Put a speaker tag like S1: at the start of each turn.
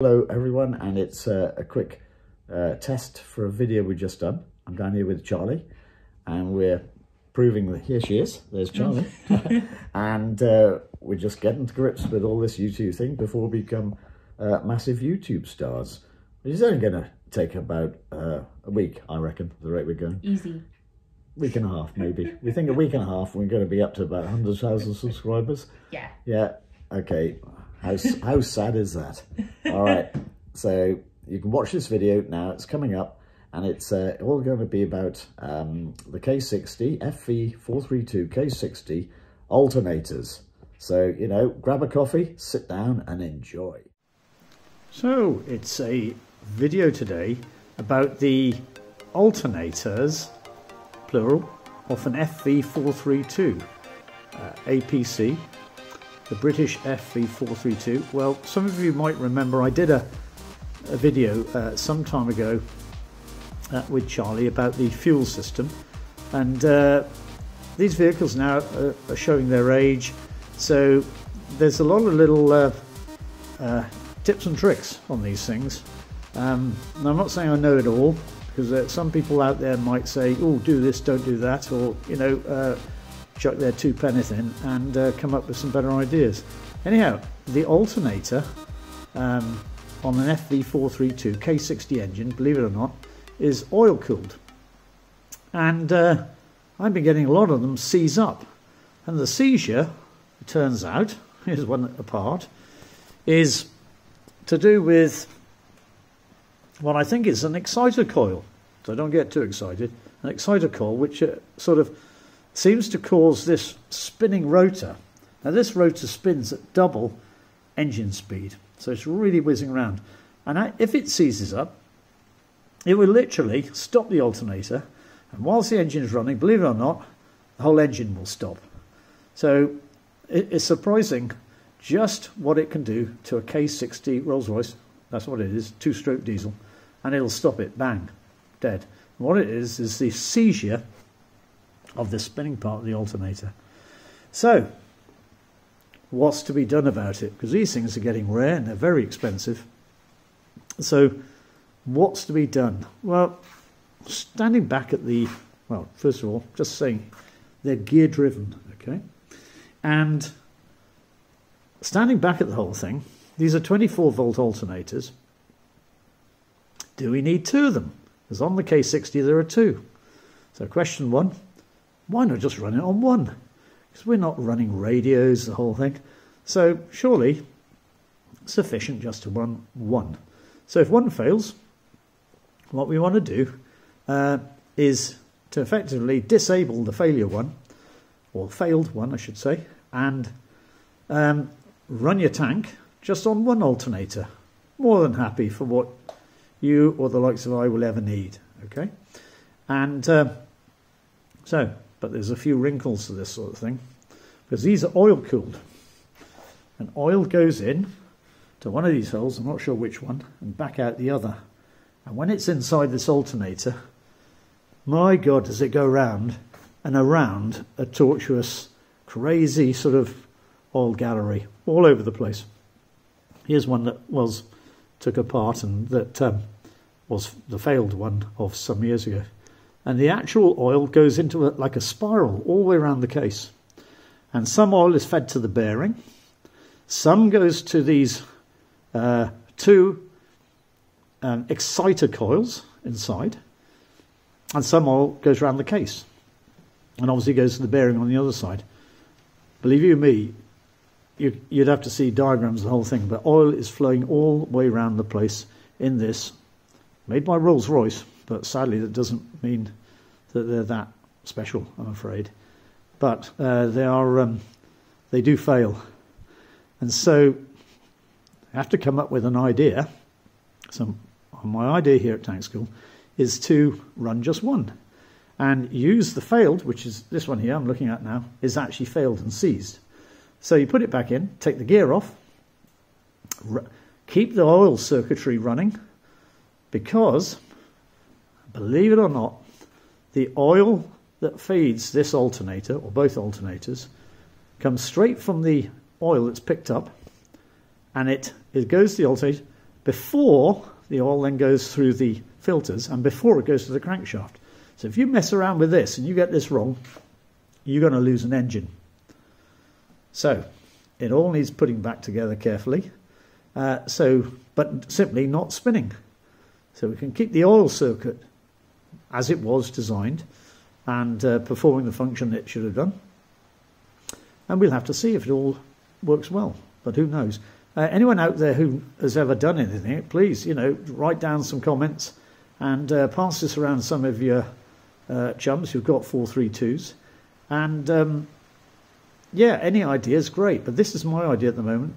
S1: Hello everyone, and it's a quick test for a video we just done. I'm down here with Charlie and we're proving that here she is, there's Charlie. And we're just getting to grips with all this YouTube thing before we become massive YouTube stars. It's only going to take about a week, I reckon, the rate we're going.
S2: Easy.
S1: Week and a half maybe. We think a week and a half we're going to be up to about 100,000 subscribers.
S2: Yeah.
S1: Yeah, okay. How sad is that? All right, so you can watch this video now. It's coming up, and it's all going to be about the K60 FV432 K60 alternators. So, you know, grab a coffee, sit down and enjoy. So it's a video today about the alternators, plural, of an FV432 APC. The British FV432. Well, some of you might remember I did a video some time ago with Charlie about the fuel system, and these vehicles now are showing their age, so there's a lot of little tips and tricks on these things. Now, I'm not saying I know it all, because some people out there might say, oh, do this, don't do that, or, you know, chuck their 2 pennies in and come up with some better ideas. Anyhow, the alternator on an FV432 K60 engine, believe it or not, is oil cooled. And I've been getting a lot of them seize up. And the seizure, it turns out, here's one apart, is to do with what I think is an exciter coil. So don't get too excited. An exciter coil which sort of seems to cause this spinning rotor. Now this rotor spins at double engine speed, so it's really whizzing around. And if it seizes up, it will literally stop the alternator, and whilst the engine is running, believe it or not, the whole engine will stop. So it's surprising just what it can do to a K60 Rolls-Royce. That's what it is, 2-stroke diesel, and it'll stop it, bang, dead. And what it is the seizure of the spinning part of the alternator. So what's to be done about it? Because these things are getting rare and they're very expensive. So what's to be done? Well, standing back at the, well, first of all, just saying they're gear driven, okay? And standing back at the whole thing, these are 24-volt alternators. Do we need 2 of them? Because on the K60 there are 2. So question 1, why not just run it on 1? Because we're not running radios, the whole thing. So surely sufficient just to run 1. So if 1 fails, what we want to do is to effectively disable the failure one, or failed one I should say, and run your tank just on 1 alternator. More than happy for what you or the likes of I will ever need. Okay, and so, but there's a few wrinkles to this sort of thing, because these are oil cooled, and oil goes in to one of these holes, I'm not sure which one, and back out the other. And when it's inside this alternator, my God, does it go round and around a tortuous, crazy sort of oil gallery all over the place. Here's one that took apart, and that was the failed one of some years ago. And the actual oil goes into like a spiral all the way around the case. And some oil is fed to the bearing. Some goes to these 2 exciter coils inside. And some oil goes around the case. And obviously goes to the bearing on the other side. Believe you me, you'd have to see diagrams of the whole thing. But oil is flowing all the way around the place in this. Made by Rolls-Royce. But sadly, that doesn't mean that they're that special, I'm afraid. But they do fail. And so I have to come up with an idea. So my idea here at Tank School is to run just 1. And use the failed, which is this one here I'm looking at now, is actually failed and seized. So you put it back in, take the gear off, keep the oil circuitry running, because, believe it or not, the oil that feeds this alternator, or both alternators, comes straight from the oil that's picked up, and it goes to the alternator,
S2: before the oil then goes through the filters and before it goes to the crankshaft. So if you mess around with this and you get this wrong, you're going to lose an engine. So it all needs putting back together carefully, but simply not spinning. So we can keep the oil circuit as it was designed and performing the function it should have done. And we'll have to see if it all works well, but who knows. Anyone out there who has ever done anything, please, write down some comments and pass this around some of your chums who've got 432s. And yeah, any idea is great, but this is my idea at the moment.